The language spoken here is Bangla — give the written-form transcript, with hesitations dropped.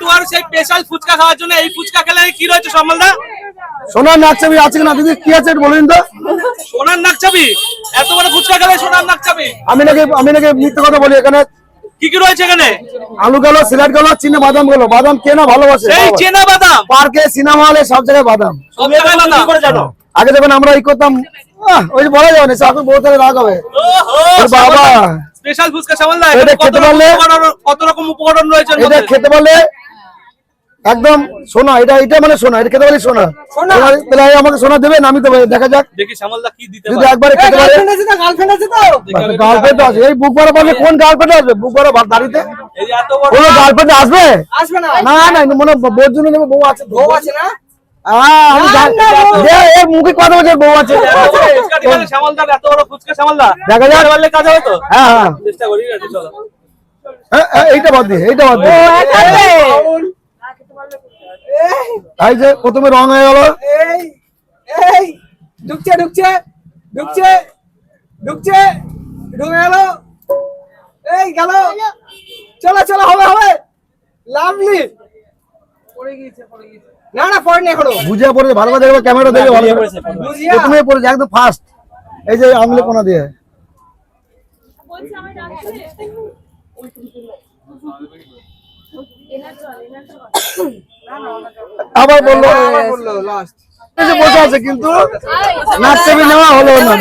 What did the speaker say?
তোমার সেই স্পেশাল ফুচকা খাওয়ার জন্য এই ফুচকা খেলে কি রয়েছে সম্বলদা? সোনার নাকছাবি আছে কিনা দিদি, কি আছে বলুন তো? সোনার নাকছাবি? এত বড় ফুচকা খেলে সোনার নাকছাবি? আমি নাকি মিথ্যে কথা বলি? এখানে কি কি রয়েছে এখানে? আলু গেলো, সিলেট গেলো, চিনা বাদাম গেলো। বাদাম কে না ভালোবাসে? সেই চেনা বাদাম পার্কে, সিনেমা হলে সব জায়গায় বাদাম। সব জায়গায় বাদাম করে জানো? আগে যখন আমরা ই করতাম, ওই যে বলা যাবে না, এখন বহুত রাগ হবে। বাবা স্পেশাল ফুচকা সম্বলদা, এটা খেতে পারলে কত রকম উপকরণ রয়েছে? এটা খেতে পারলে একদম সোনা। এটা মানে সোনা, এটা খেতে পারলে সোনা। তাহলে আমাকে সোনা দেবেন, আমি দেবো। দেখা যাক দেখি শ্যামলদা কি দিতে যদি পারে। একবারে খেতে পারে। গার্লফ্রেন্ড আছে তো? গার্লফ্রেন্ড আছে? এই বুক ভরা পারলে কোন গার্লফ্রেন্ড আসবে? বুক ভরা দাঁড়িতে এই এত বড় কোন গার্লফ্রেন্ড আসবে? আসবে না। না না, মনে বউর জন্য নেবে। বউ আছে, বউ আছে না? মুখে কথা বলছে বউ আছে। ফুচকা দিবেন শ্যামলদা, এত বড় ফুচকা শ্যামলদা। দেখা যাক পারলে কাজ হবে তো? হ্যাঁ হ্যাঁ, চেষ্টা করি, ঠিক আছে চলো। এইটা বাদ দিয়ে, এইটা বাদ দিয়ে। এই যে প্রথমে রং হয়ে গেল। এই এই ঢুকছে ঢুকছে ঢুকছে ঢুকছে ঢুকে গেল। এই গেল। চলো চলো, হবে হবে। লাভলি। না না, পড়েনি এখনো। বুঝিয়ে পড়েছে, ভালো করে দেখবে, ক্যামেরা দেখবে ভালো করে। বুঝিয়া প্রথমে পড়েছে একদম ফার্স্ট। এই যে আঙুলে কোনা দিয়ে আবার বললো লাস্ট বসে আছে, কিন্তু নাচ নেওয়া হলো না।